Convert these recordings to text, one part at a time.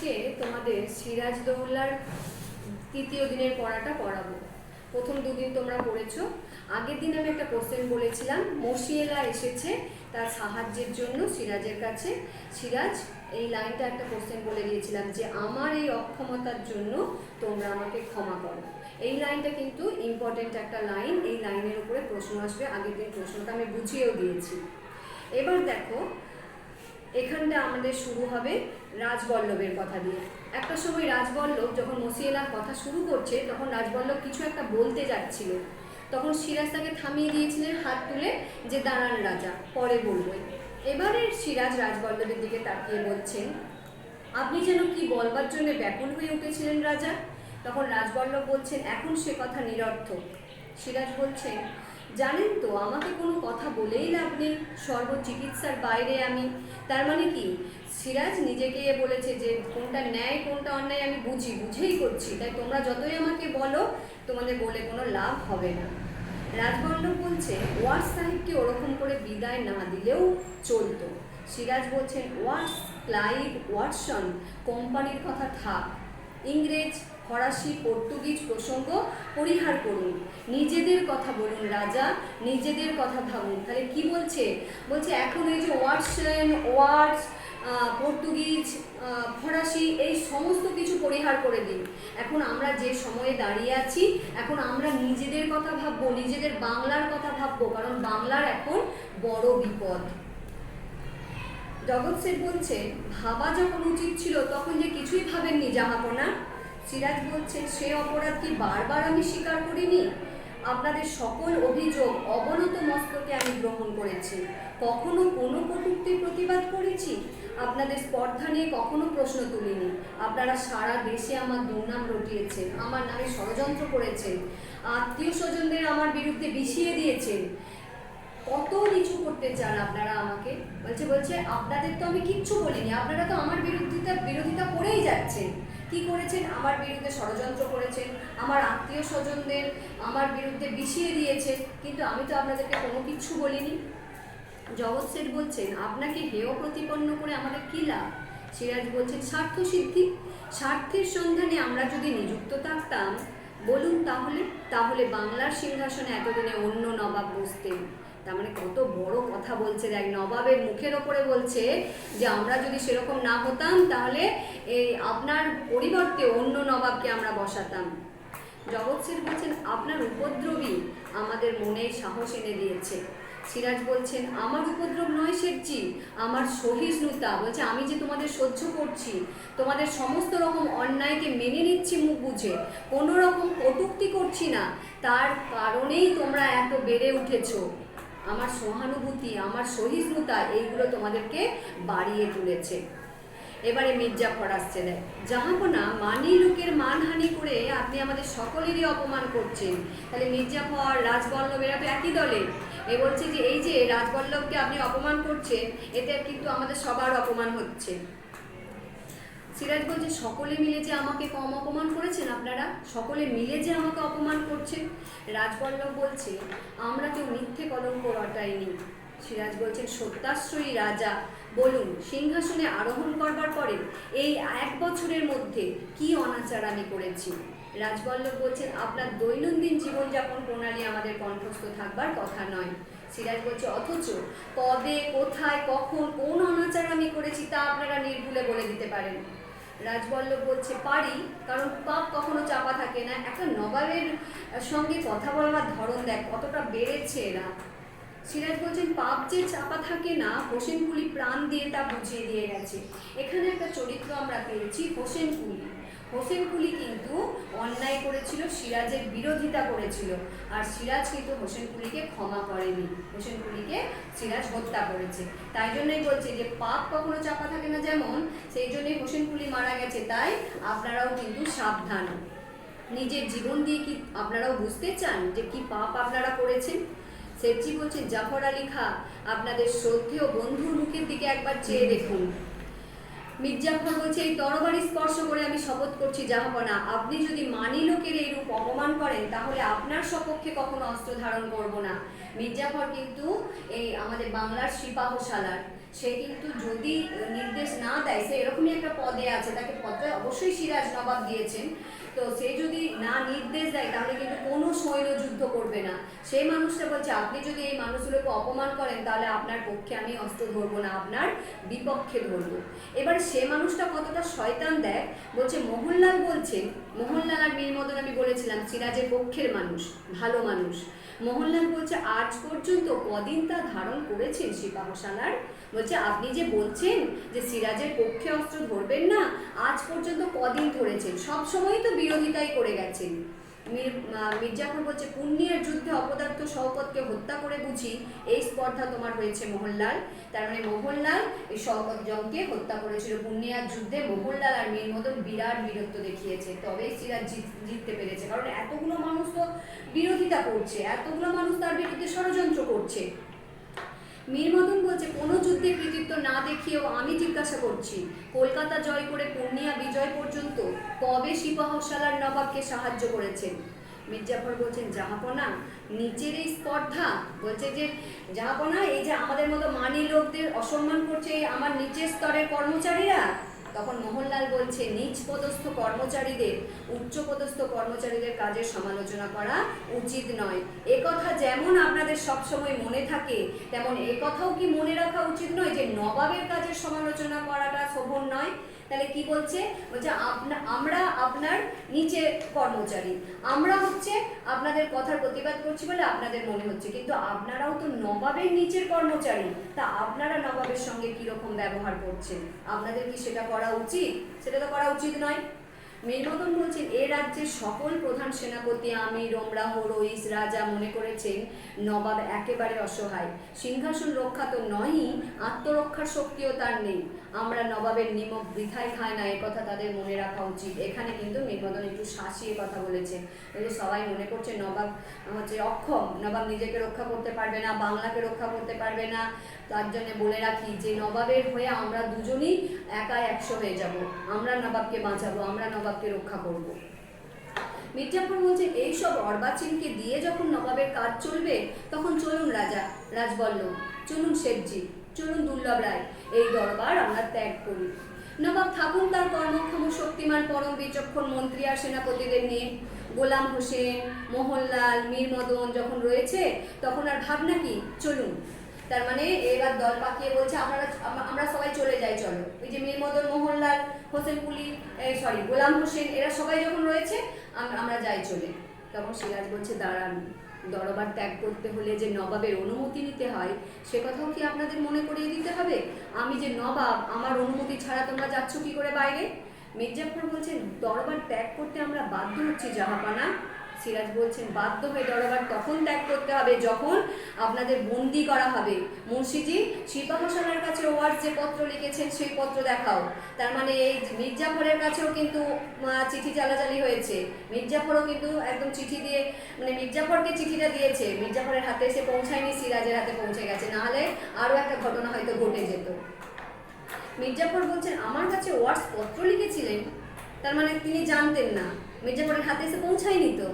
আজকে তোমাদের সিরাজদৌল্লার তৃতীয় দিনের পড়াটা পড়াবো। প্রথম দুদিন তোমরা পড়েছো। আগের দিন আমি একটা কোশ্চেন বলেছিলাম, মসিয়েলা এসেছে তার সাহায্যের জন্য সিরাজের কাছে। সিরাজ এই লাইনটা একটা কোশ্চেন বলে দিয়েছিলাম যে আমার এই অক্ষমতার জন্য তোমরা আমাকে ক্ষমা করো। এই লাইনটা কিন্তু ইম্পর্টেন্ট একটা লাইন, এই লাইনের উপরে প্রশ্ন আসবে। আগের দিন প্রশ্নটা আমি বুঝিয়েও দিয়েছি। এবার দেখো, এখানটা আমাদের শুরু হবে রাজবল্লভের কথা দিয়ে। একটা সময় রাজবল্লভ যখন মসিয়েলার কথা শুরু করছে, তখন রাজবল্লভ কিছু একটা বলতে যাচ্ছিল। তখন সিরাজ তাকে থামিয়ে দিয়েছিলেন হাত তুলে, যে দাঁড়ান রাজা, পরে বলবই। এবারে সিরাজ রাজবল্লভের দিকে তাকিয়ে বলছেন, আপনি যেন কি বলবার জন্য ব্যাকুল হয়ে উঠেছিলেন রাজা। তখন রাজবল্লভ বলছেন, এখন সে কথা নিরর্থক। সিরাজ বলছেন, জানেন তো আমাকে কোনো কথা বলেই লাভ নেই, সর্বচিকিৎসার বাইরে আমি। তার মানে কি, সিরাজ নিজেকে বলেছে যে কোনটা ন্যায় কোনটা অন্যায় আমি বুঝেই করছি, তাই তোমরা যতই আমাকে বলো তোমাদের বলে কোনো লাভ হবে না। রাজবল্লভ বলছে, ওয়াটস সাহেবকে ওরকম করে বিদায় না দিলেও চলতো। সিরাজ বলছেন, ওয়াটস, ক্লাইভ, ওয়াটসন, কোম্পানির কথা থাক, ইংরেজ, ফরাসি, পর্তুগিজ প্রসঙ্গ পরিহার করুন, নিজেদের কথা বলুন রাজা, নিজেদের কথা ভাবুন। তাহলে কি বলছে? বলছে এখন এই যে ওয়াটসন, ওয়াটস, পর্তুগিজ, ফরাসি, এই সমস্ত কিছু পরিহার করে দিন। এখন আমরা যে সময়ে দাঁড়িয়ে আছি, এখন আমরা নিজেদের কথা ভাববো, নিজেদের বাংলার কথা ভাববো, কারণ বাংলার এখন বড় বিপদ। জগৎ শেঠ বলছে, ভাবা যখন উচিত ছিল তখন যে কিছুই ভাবেননি জাহাপনা। সিরাজ বলছে, সে অপরাধ কি বারবার আমি স্বীকার করিনি? আপনাদের সকল অভিযোগ অবনত মস্তকে আমি গ্রহণ করেছি। কখনো কোনো কটূক্তির প্রতিবাদ করেছি? আপনাদের স্পর্ধা নিয়ে কখনো প্রশ্ন তুলিনি। আপনারা সারা দেশে আমার দুর্নাম রটিয়েছেন, আমার নামে ষড়যন্ত্র করেছেন, আত্মীয় স্বজনদের আমার বিরুদ্ধে বিষিয়ে দিয়েছেন। কত নিচু করতে চান আপনারা আমাকে? বলছে আপনাদের তো আমি কিচ্ছু বলিনি, আপনারা তো আমার বিরোধিতা করেই যাচ্ছেন। কি করেছেন? আমার বিরুদ্ধে ষড়যন্ত্র করেছেন, আমার আত্মীয় স্বজনদের আমার বিরুদ্ধে বিষিয়ে দিয়েছেন, কিন্তু আমি তো আপনাদেরকে কোনো কিছু বলিনি। জগৎ শেঠ বলছেন, আপনাকে হেয় প্রতিপন্ন করে আমাদের কী লাভ? সিরাজ বলছেন, স্বার্থ সিদ্ধি। স্বার্থের সন্ধানে আমরা যদি নিযুক্ত থাকতাম, বলুন তাহলে বাংলার সিংহাসনে এতদিনে অন্য নবাব বসতেন। তার মানে কত বড় কথা বলছে, দেখ, নবাবের মুখের ওপরে বলছে যে আমরা যদি সেরকম না হতাম তাহলে এই আপনার পরিবর্তে অন্য নবাবকে আমরা বসাতাম। জগৎ শেঠ বলছেন, আপনার উপদ্রবই আমাদের মনে সাহস এনে দিয়েছে। সিরাজ বলছেন, আমার উপদ্রব নয় শেঠজি, আমার সহিষ্ণুতা। বলছে, আমি যে তোমাদের সহ্য করছি, তোমাদের সমস্ত রকম অন্যায়কে মেনে নিচ্ছি মুখ বুঝে, কোনো রকম কটূক্তি করছি না, তার কারণেই তোমরা এত বেড়ে উঠেছো। আমার সহানুভূতি, আমার সহিষ্ণুতা, এইগুলো তোমাদেরকে বাড়িয়ে তুলেছে। এবারে মির্জাফর আসছে, দেখ, জাহাপনা, মানি লোকের মানহানি করে আপনি আমাদের সকলেরই অপমান করছেন। তাহলে মির্জাফর, রাজবল্লভ এরা তো একই দলে। এ বলছে যে এই যে রাজবল্লভকে আপনি অপমান করছেন, এতে কিন্তু আমাদের সবার অপমান হচ্ছে। সিরাজ বলছে, সকলে মিলে যে আমাকে কম অপমান করেছেন আপনারা, সকলে মিলে যে আমাকে অপমান করছেন। রাজবল্লভ বলছে, আমরা কেউ মিথ্যে কলঙ্ক রটাইনি। সিরাজ বলছেন, সত্যাশ্রয়ী রাজা, বলুন সিংহাসনে আরোহণ করবার পরে এই 1 বছরের মধ্যে কি অনাচার আমি করেছি? রাজবল্লভ বলছেন, আপনার দৈনন্দিন জীবনযাপন প্রণালী আমাদের কণ্ঠস্থ থাকবার কথা নয়। সিরাজ বলছে, অথচ কবে, কোথায়, কখন, কোন অনাচার আমি করেছি তা আপনারা নির্ভুলে বলে দিতে পারেন। রাজবল্লভ বলছে, পারি, কারণ পাপ কখনো চাপা থাকে না। একটা নবাবের সঙ্গে কথা বলবার ধরন দেখ, কতটা বেড়েছে এরা। সিরাজ বলছেন, পাপ যে চাপা থাকে না, হোসেন কুলি প্রাণ দিয়ে তা বুঝিয়ে দিয়ে গেছে। এখানে একটা চরিত্র আমরা পেয়েছি, হোসেন কুলি। হোসেন কুলি কিন্তু অন্যায় করেছিল, সিরাজের বিরোধিতা করেছিল, আর সিরাজ কিন্তু হোসেন কুলিকে ক্ষমা করেনি। হোসেন কুলিকে সিরাজ হত্যা করেছে। তাই জন্যই বলছে যে পাপ কখনো চাপা থাকে না, যেমন সেই জন্যই হোসেন কুলি মারা গেছে। তাই আপনারাও কিন্তু সাবধান। নিজের জীবন দিয়ে কি আপনারাও বুঝতে চান যে কি পাপ আপনারা করেছেন? শেঠজি বলছেন, জাফর আলী খাঁ, আপনাদের শ্রদ্ধেয় বন্ধুর মুখের দিকে একবার চেয়ে দেখুন। মির্জাফর বলছে, এই তরবারি স্পর্শ করে আমি শপথ করছি জাহাপনা, আপনি যদি মানি লোকের এইরূপ অপমান করেন তাহলে আপনার সপক্ষে কখনো অস্ত্র ধারণ করব না। মির্জাফর কিন্তু এই আমাদের বাংলার সিপাহসালার, সে কিন্তু যদি নির্দেশ না দেয়, সে এরকমই একটা পদে আছে, তাকে পদটা অবশ্যই সিরাজ নবাব দিয়েছেন, তো সে যদি না নির্দেশ দেয় তাহলে কিন্তু কোনো সৈন্য যুদ্ধ করবে না। সেই মানুষটা বলছে আপনি যদি এই মানুষগুলোকে অপমান করেন তাহলে আপনার পক্ষে আমি অস্ত্র ধরবো না, আপনার বিপক্ষে ধরবো। এবার সে মানুষটা কতটা শয়তান দেয়, বলছে মোহনলাল বলছেন, মোহনলাল আর মীর মদন আমি বলেছিলাম সিরাজের পক্ষের মানুষ, ভালো মানুষ। মোহনলাল বলছে আজ পর্যন্ত কদিন তা ধারণ করেছেন সিপাহসালার? বলছে আপনি যে বলছেন যে সিরাজের পক্ষে অস্ত্র ধরবেন না, আজ পর্যন্ত কদিন ধরেছেন? সবসময় তো বিরোধিতাই করে গেছেন। মির্জাফর বলছে পুণ্যের যুদ্ধে অপদার্থ শওকতকে হত্যা করে বুঝি এই স্পর্ধা তোমার হয়েছে মোহনলাল। তার মানে মোহনলাল এই শওকত জংকে হত্যা করেছিল। পুণ্যের যুদ্ধে মোহনলাল আর মীর মদন বিরাট বীরত্ব দেখিয়েছে, তবেই সিরাজ জিততে পেরেছে। কারণ এতগুলো মানুষ তো বিরোধিতা করছে, এতগুলো মানুষ তার বিরুদ্ধে ষড়যন্ত্র করছে। মীর মদন বলছে কোনো যুদ্ধে কৃতিত্ব না দেখিয়েও আমি জিজ্ঞাসা করছি, কলকাতা জয় করে পূর্ণিয়া বিজয় পর্যন্ত কবে সিপাহসালার নবাবকে সাহায্য করেছেন? মির্জাফর বলছেন জাহাপনা নিচের এই স্পর্ধা, বলছে যে জাহাপনা এই যে আমাদের মতো মানি লোকদের অসম্মান করছে এই আমার নিচের স্তরের কর্মচারীরা। তখন মোহনলাল বলছে নিচ পদস্থ কর্মচারীদের উচ্চ পদস্থ কর্মচারীদের কাজের সমালোচনা করা উচিত নয়। এ কথা যেমন আপনাদের সবসময় মনে থাকে, তেমন এ কথাও কি মনে রাখা উচিত নয় যে নবাবের কাজের সমালোচনা করাটা শোভন নয়? তাহলে কি বলছে? বলছে আমরা আপনার নিচে কর্মচারী, আমরা হচ্ছে আপনাদের কথার প্রতিবাদ করছি বলে আপনাদের মনে হচ্ছে, কিন্তু আপনারাও তো নবাবের নিচের কর্মচারী, তা আপনারা নবাবের সঙ্গে কিরকম ব্যবহার করছেন? আপনাদের কি সেটা করা উচিত? সেটা তো করা উচিত নয়। মীর মদন বলছেন এ রাজ্যের সকল প্রধান সেনাপতি আমির ওমরাহ রইস রাজা মনে করেছেন নবাব একেবারে অসহায়, সিংহাসন রক্ষা তো নয়ই, আত্মরক্ষার শক্তিও তার নেই। আমরা নবাবের নিমক বৃথায় খায় না, কথা তাদের মনে রাখা উচিত। এখানে কিন্তু মীর মদন একটু শাসিয়ে কথা বলেছে, সবাই মনে করছে নবাব হচ্ছে অক্ষম, নবাব নিজেকে রক্ষা করতে পারবে না, বাংলাকে রক্ষা করতে পারবে না। তার জন্য বলে রাখি যে নবাবের হয়ে আমরা দুজনই একা 100 হয়ে যাব, আমরা নবাবকে বাঁচাবো, আমরা নবাবকে রক্ষা করব। মির্জাফর বলছেন এইসব অর্বাচীনকে দিয়ে যখন নবাবের কাজ চলবে তখন চলুন রাজা রাজবল্লভ, চলুন শেঠজি, চলুন দুর্লভ রায়, এই দরবার আমরা ত্যাগ করি। নবাব থাকুন তার কর্মক্ষম শক্তিমান পরম বিচক্ষণ মন্ত্রী আর সেনাপতিদের নিয়ে। গোলাম হোসেন, মোহনলাল, মীর মদন যখন রয়েছে তখন আর ভাবনা কি, চলুন। তার মানে এবার দল পাকিয়ে বলছে আমরা সবাই চলে যাই, চলো। ওই যে মীর মদন, মোহনলাল, হোসেন কুলি, গোলাম হোসেন, এরা সবাই যখন রয়েছে আমরা যাই চলে। তখন সিরাজ বলছে দাঁড়ান, দরবার ত্যাগ করতে হলে যে নবাবের অনুমতি নিতে হয় সে কথাও কি আপনাদের মনে করিয়ে দিতে হবে? আমি যে নবাব, আমার অনুমতি ছাড়া তোমরা যাচ্ছ কি করে বাইরে? মির্জাফর বলছেন দরবার ত্যাগ করতে আমরা বাধ্য হচ্ছি জাহাপানা। সিরাজ বলছেন বাধ্য হয়ে দরবার তখন ত্যাগ করতে হবে যখন আপনাদের বন্দি করা হবে। মুন্সিজি সিপাহসালার কাছে ওয়ার্স যে পত্র লিখেছেন সেই পত্র দেখাও। তার মানে এই মির্জাফরের কাছেও কিন্তু চিঠি চালাচালি হয়েছে, মির্জাফরও কিন্তু একদম চিঠি দিয়ে মানে মির্জাফরকে চিঠিটা দিয়েছে, মির্জাফরের হাতে এসে পৌঁছায়নি, সিরাজের হাতে পৌঁছে গেছে, নাহলে আরও একটা ঘটনা হয়তো ঘটে যেত। মির্জাফর বলছেন আমার কাছে ওয়ার্স পত্র লিখেছিলেন, তার মানে তিনি জানতেন না, মির্জাফরের হাতে এসে পৌঁছায়নি তো।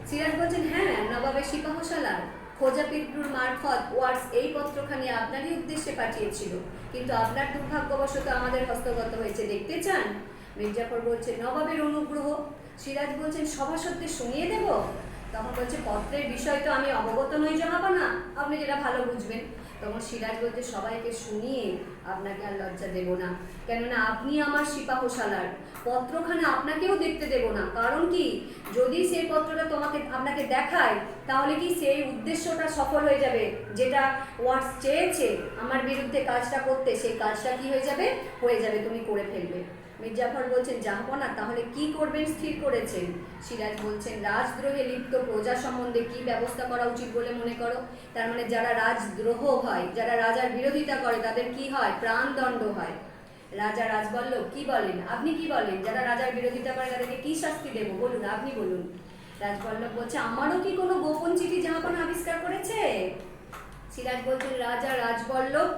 সিরাজ বলছেন হ্যাঁ, নবাবের সিপাহসালার খোঁজা পিতৃর মারফত ওয়ার্স এই পত্রখানি আপনারই উদ্দেশ্যে পাঠিয়েছিল, কিন্তু আপনার দুর্ভাগ্যবশত আমাদের হস্তগত হয়েছে, দেখতে চান? মির্জাফর বলছেন নবাবের অনুগ্রহ। সিরাজ বলছেন সভাসদদের শুনিয়ে দেব? তখন বলছে পত্রের বিষয় তো আমি অবগত নই জাহাপানা, আপনি যেটা ভালো বুঝবেন। তখন সিরাজ বলছে সবাইকে শুনিয়ে আপনাকে আর লজ্জা দেব না, কেননা আপনি আমার সিপাহসালার, পত্রখানা আপনাকেও দেখতে দেব না। কারণ কি, যদি সেই পত্রটা আপনাকে দেখায় তাহলে কি সেই উদ্দেশ্যটা সফল হয়ে যাবে, যেটা ওয়ার্স চেয়েছে আমার বিরুদ্ধে কাজটা করতে, সেই কাজটা কি হয়ে যাবে, তুমি করে ফেলবে। মির্জাফর বলছেন জাহাপনা তাহলে কি করবেন স্থির করেছেন? সিরাজ বলছেন রাজদ্রোহে লিপ্ত প্রজা সম্বন্ধে কি ব্যবস্থা করা উচিত বলে মনে করো? তার মানে যারা রাজদ্রোহ হয়, যারা রাজার বিরোধিতা করে তাদের কি হয়? প্রাণদণ্ড হয়। রাজা রাজবল্লভ কি বলেন, আপনি কি বলেন? যারা রাজার বিরোধিতা করে তাদেরকে কি শাস্তি দেব বলুন, আপনি বলুন। রাজবল্লভ বলছে আমারও কি কোনো গোপন চিঠি জাহাপনা আবিষ্কার করেছে? সিরাজ বলছেন রাজা রাজবল্লভ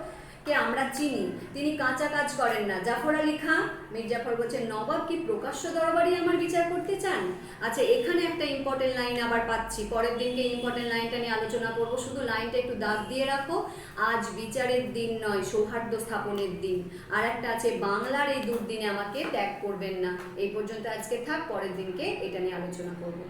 কে আমরা চিনি, তিনি কাঁচা কাজ করেন না। জাফর আলী খাঁ, মীর জাফর বলছেন নবাব কি প্রকাশ্য দরবারই আমার বিচার করতে চান? আচ্ছা, এখানে একটা ইম্পর্টেন্ট লাইন আবার পাচ্ছি, পরের দিনকে ইম্পর্টেন্ট লাইনটা নিয়ে আলোচনা করব, শুধু লাইনটা একটু দাগ দিয়ে রাখো। আজ বিচারের দিন নয়, সৌহার্দ্য স্থাপনের দিন। আর একটা আছে, বাংলার এই দুর্দিনে আমাকে ত্যাগ করবেন না। এই পর্যন্ত আজকে থাক, পরের দিনকে এটা নিয়ে আলোচনা করব।